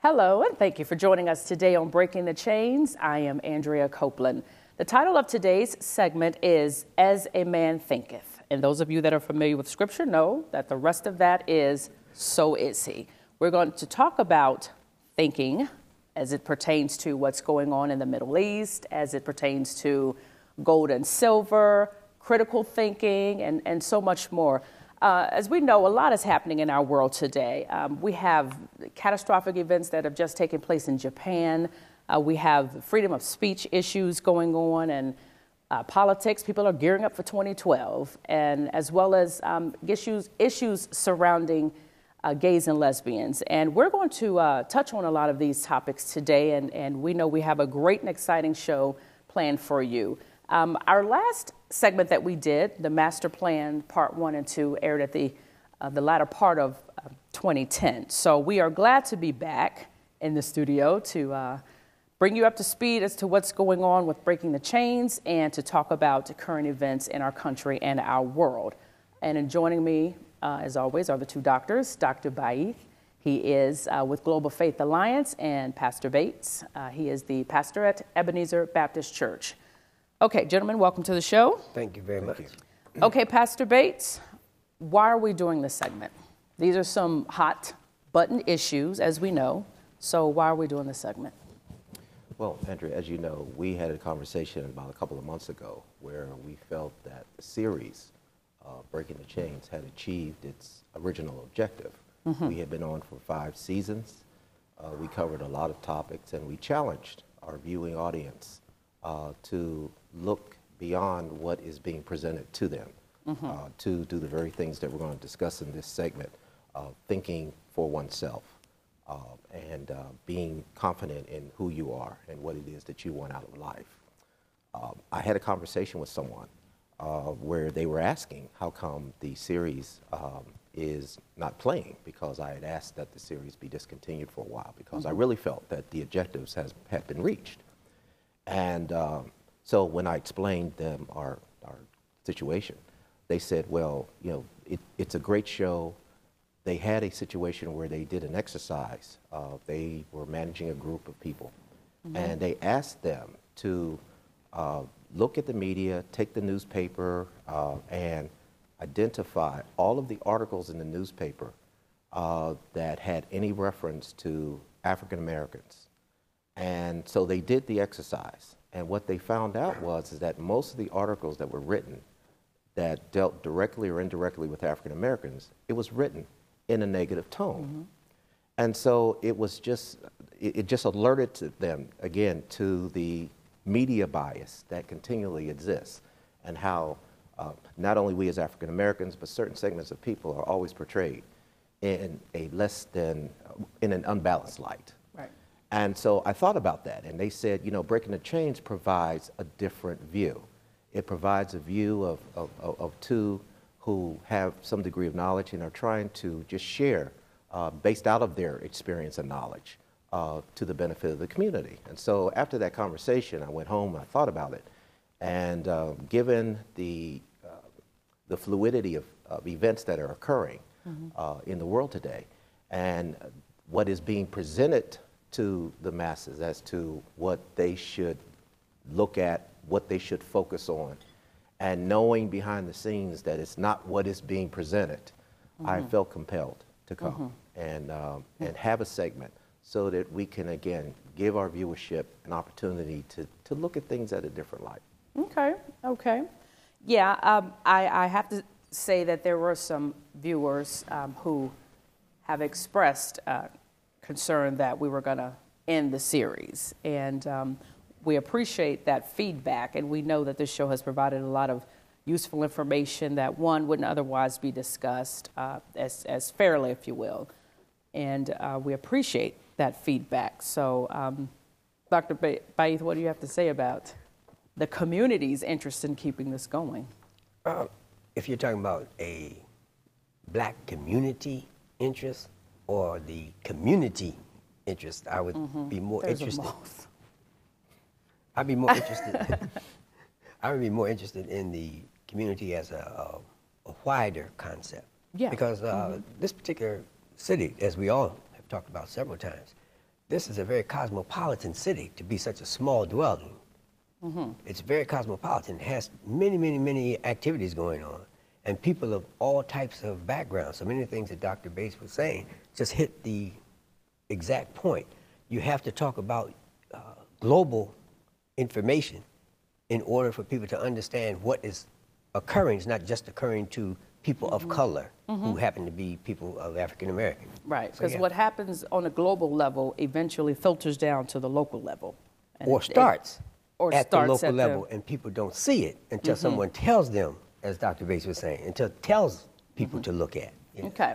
Hello, and thank you for joining us today on Breaking the Chains. I am Andrea Copeland. The title of today's segment is As a Man Thinketh. And those of you that are familiar with Scripture know that the rest of that is So is He. We're going to talk about thinking as it pertains to what's going on in the Middle East, as it pertains to gold and silver, critical thinking, and so much more. As we know, a lot is happening in our world today. We have catastrophic events that have just taken place in Japan. We have freedom of speech issues going on, and politics. People are gearing up for 2012, and as well as issues surrounding gays and lesbians. And we're going to touch on a lot of these topics today, and we know we have a great and exciting show planned for you. Our last segment that we did, the Master Plan Part 1 and 2, aired at the latter part of 2010. So we are glad to be back in the studio to bring you up to speed as to what's going on with Breaking the Chains and to talk about current events in our country and our world. And in joining me, as always, are the two doctors, Dr. Baith. He is with Global Faith Alliance, and Pastor Bates. He is the pastor at Ebenezer Baptist Church. Okay, gentlemen, welcome to the show. Thank you very much. Okay, Pastor Bates, why are we doing this segment? These are some hot button issues, as we know. So why are we doing this segment? Well, Andrea, as you know, we had a conversation about a couple of months ago where we felt that the series, Breaking the Chains, had achieved its original objective. Mm-hmm. We had been on for 5 seasons. We covered a lot of topics, and we challenged our viewing audience to look beyond what is being presented to them, mm-hmm. To do the very things that we're going to discuss in this segment, thinking for oneself, and being confident in who you are and what it is that you want out of life. I had a conversation with someone where they were asking how come the series is not playing, because I had asked that the series be discontinued for a while, because mm-hmm. I really felt that the objectives had been reached. And so when I explained them our situation, they said, well, you know, it's a great show. They had a situation where they did an exercise. They were managing a group of people, mm-hmm. and they asked them to look at the media, take the newspaper, and identify all of the articles in the newspaper that had any reference to African Americans. And so they did the exercise. And what they found out was that most of the articles that were written that dealt directly or indirectly with African Americans, it was written in a negative tone. Mm-hmm. And so it was just, it just alerted to them, again, to the media bias that continually exists, and how not only we as African Americans, but certain segments of people are always portrayed in in an unbalanced light. Right. And so I thought about that, and they said, you know, Breaking the Chains provides a different view. It provides a view of two who have some degree of knowledge and are trying to just share, based out of their experience and knowledge, to the benefit of the community. And so after that conversation, I went home and I thought about it. And given the fluidity of events that are occurring mm-hmm. In the world today, and what is being presented to the masses as to what they should look at, what they should focus on, and knowing behind the scenes that it's not what is being presented, mm-hmm. I felt compelled to come mm-hmm. and have a segment so that we can, again, give our viewership an opportunity to look at things at a different light. Okay. Yeah, I have to say that there were some viewers who have expressed concern that we were going to end the series. And we appreciate that feedback, and we know that this show has provided a lot of useful information that one wouldn't otherwise be discussed as fairly, if you will. And we appreciate that feedback. So, Dr. Baith, what do you have to say about the community's interest in keeping this going? If you're talking about a black community interest or the community interest, I would mm-hmm. be more interested. I'd be more interested. I would be more interested in the community as a wider concept. Yeah. Because mm-hmm. this particular city, as we all have talked about several times, this is a very cosmopolitan city to be such a small dwelling. It's very cosmopolitan. It has many, many, many activities going on, and people of all types of backgrounds. So many things that Dr. Bates was saying just hit the exact point. You have to talk about global information in order for people to understand what is occurring. It's not just occurring to people of color who happen to be people of African American. Right, because what happens on a global level eventually filters down to the local level. Or starts at the local level, and people don't see it until someone tells them, as Dr. Bates was saying, until tells people to look at. Yeah. Okay.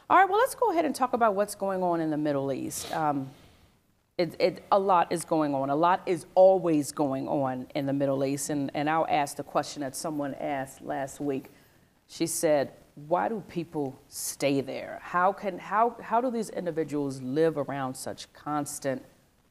All right, well, let's go ahead and talk about what's going on in the Middle East. A lot is going on. A lot is always going on in the Middle East. And I'll ask the question that someone asked last week. She said, why do people stay there? How do these individuals live around such constant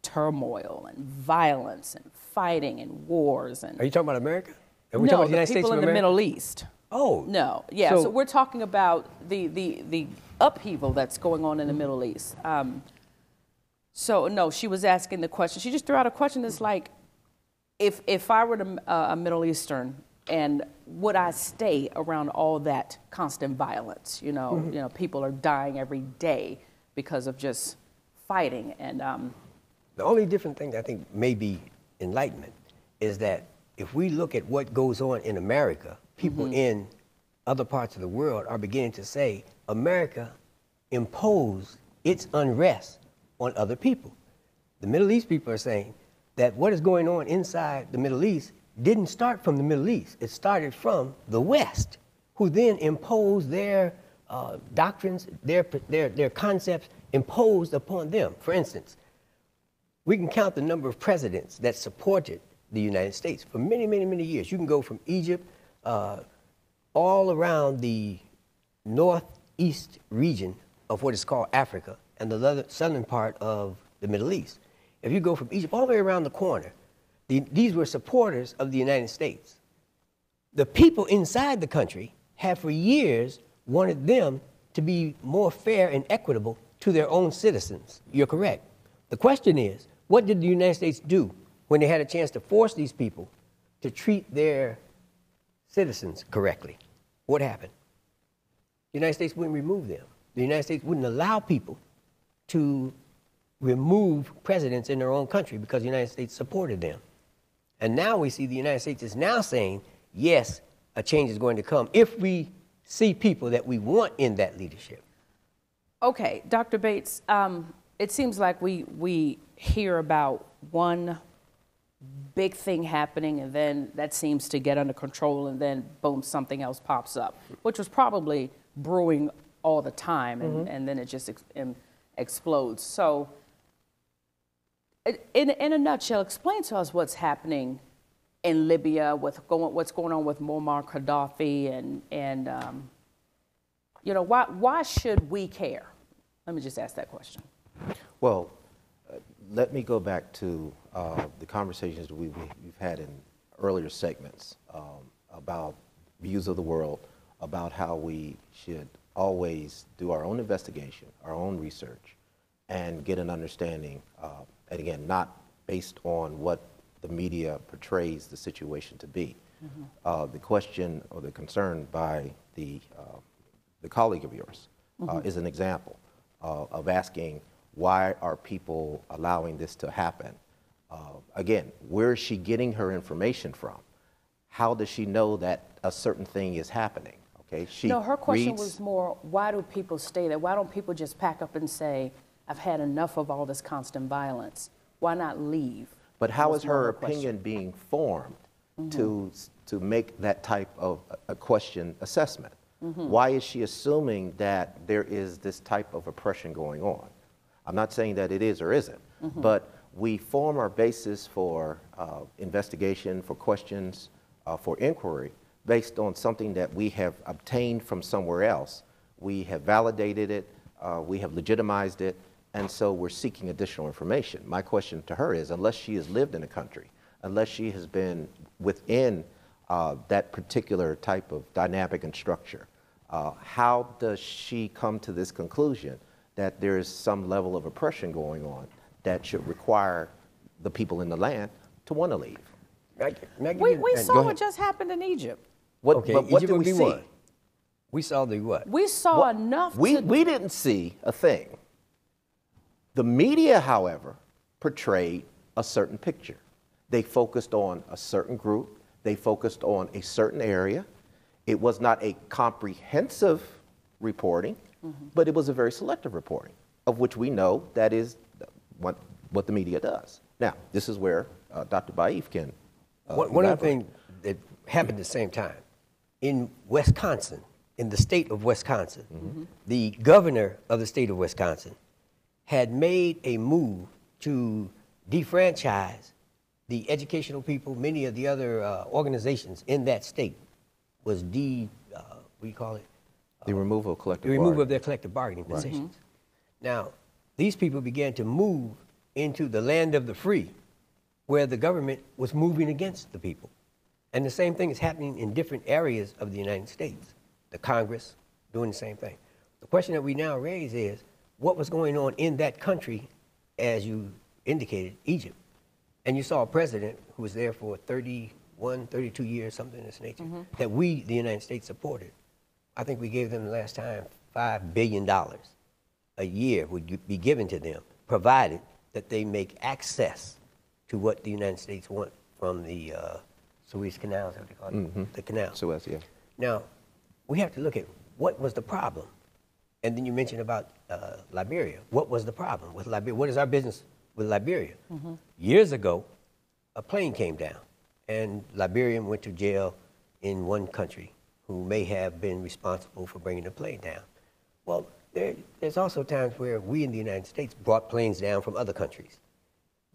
turmoil and violence and fighting and wars? And are you talking about America? Are we no, talking about the United States people of in the America? Middle East. Oh. No, yeah, so we're talking about the upheaval that's going on in the Middle East. So no, she was asking the question. She just threw out a question that's like, if I were a Middle Eastern, and would I stay around all that constant violence? You know, people are dying every day because of just fighting. And the only different thing I think may be enlightenment is that if we look at what goes on in America, people in other parts of the world are beginning to say America imposed its unrest on other people. The Middle East people are saying that what is going on inside the Middle East didn't start from the Middle East. It started from the West, who then imposed their doctrines, their concepts imposed upon them. For instance, we can count the number of presidents that supported the United States for many, many, many years. You can go from Egypt all around the northeast region of what is called Africa and the southern part of the Middle East. If you go from Egypt all the way around the corner, these were supporters of the United States. The people inside the country have for years wanted them to be more fair and equitable to their own citizens. You're correct. The question is, what did the United States do when they had a chance to force these people to treat their citizens correctly? What happened? The United States wouldn't remove them. The United States wouldn't allow people to remove presidents in their own country because the United States supported them. And now we see the United States is now saying, yes, a change is going to come if we see people that we want in that leadership. Okay, Dr. Bates, it seems like we hear about one big thing happening, and then that seems to get under control, and then boom, something else pops up, which was probably brewing all the time, and then it just explodes. So in a nutshell, explain to us what's happening in Libya, what's going on with Muammar Gaddafi, and you know, why should we care? Let me just ask that question. Well, let me go back to the conversations that we've had in earlier segments about views of the world, about how we should always do our own investigation, our own research, and get an understanding, and again, not based on what the media portrays the situation to be. The question or the concern by the colleague of yours is an example of asking, why are people allowing this to happen? Again, where is she getting her information from? How does she know that a certain thing is happening? Okay, no, her question was more, why do people stay there? Why don't people just pack up and say, I've had enough of all this constant violence? Why not leave? But how is her opinion being formed to make that type of a question assessment? Why is she assuming that there is this type of oppression going on? I'm not saying that it is or isn't, but we form our basis for investigation, for questions, for inquiry, based on something that we have obtained from somewhere else. We have validated it, we have legitimized it, and so we're seeking additional information. My question to her is, unless she has lived in a country, unless she has been within that particular type of dynamic and structure, how does she come to this conclusion that there is some level of oppression going on that should require the people in the land to want to leave. We saw what just happened in Egypt. What did we see? We saw the what? We saw enough. We didn't see a thing. The media, however, portrayed a certain picture. They focused on a certain group. They focused on a certain area. It was not a comprehensive reporting, but it was a very selective reporting, of which we know that is what the media does. Now, this is where Dr. Baif can One other thing that happened at the same time. In Wisconsin, in the state of Wisconsin, the governor of the state of Wisconsin had made a move to defranchise the educational people. Many of the other organizations in that state was the removal of collective the removal of their collective bargaining positions. Now, these people began to move into the land of the free, where the government was moving against the people. And the same thing is happening in different areas of the United States. The Congress doing the same thing. The question that we now raise is, what was going on in that country, as you indicated, Egypt? And you saw a president who was there for 31, 32 years, something of this nature, that we, the United States, supported. I think we gave them the last time $5 billion a year would be given to them, provided that they make access to what the United States want from the Suez Canal, is what they call it, the canal. Suez, yeah. Now, we have to look at what was the problem. And then you mentioned about Liberia. What was the problem with Liberia? What is our business with Liberia? Years ago, a plane came down, and Liberian went to jail in one country who may have been responsible for bringing the plane down. Well, there's also times where we in the United States brought planes down from other countries.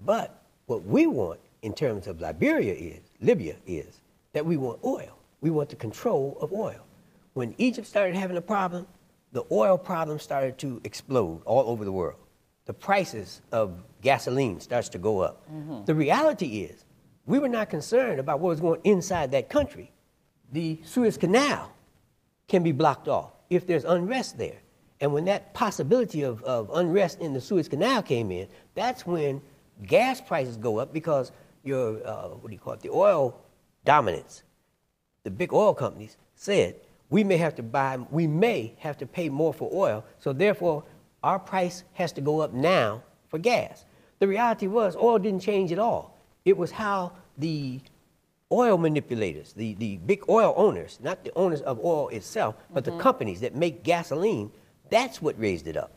But what we want in terms of Libya is that we want oil. We want the control of oil. When Egypt started having a problem, the oil problem started to explode all over the world. The prices of gasoline starts to go up. The reality is, we were not concerned about what was going inside that country. The Suez Canal can be blocked off if there's unrest there. And when that possibility of unrest in the Suez Canal came in, that's when gas prices go up, because your, the oil dominance, the big oil companies said, we may have to pay more for oil, so therefore our price has to go up now for gas. The reality was, oil didn't change at all. It was how the oil manipulators, the big oil owners, not the owners of oil itself, but the companies that make gasoline, that's what raised it up.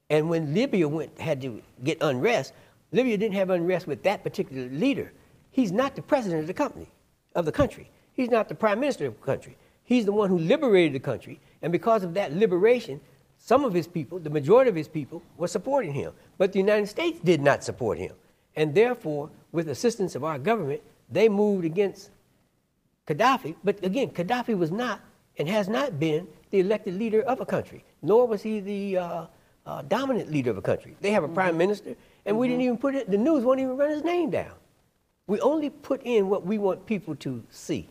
And when Libya had to get unrest, Libya didn't have unrest with that particular leader. He's not the president of the country. He's not the prime minister of the country. He's the one who liberated the country. And because of that liberation, some of his people, the majority of his people, were supporting him. But the United States did not support him. And therefore, with assistance of our government, they moved against Gaddafi. But again, Gaddafi was not and has not been the elected leader of a country, nor was he the dominant leader of a country. They have a prime minister, and we didn't even put it, the news won't even run his name down. We only put in what we want people to see.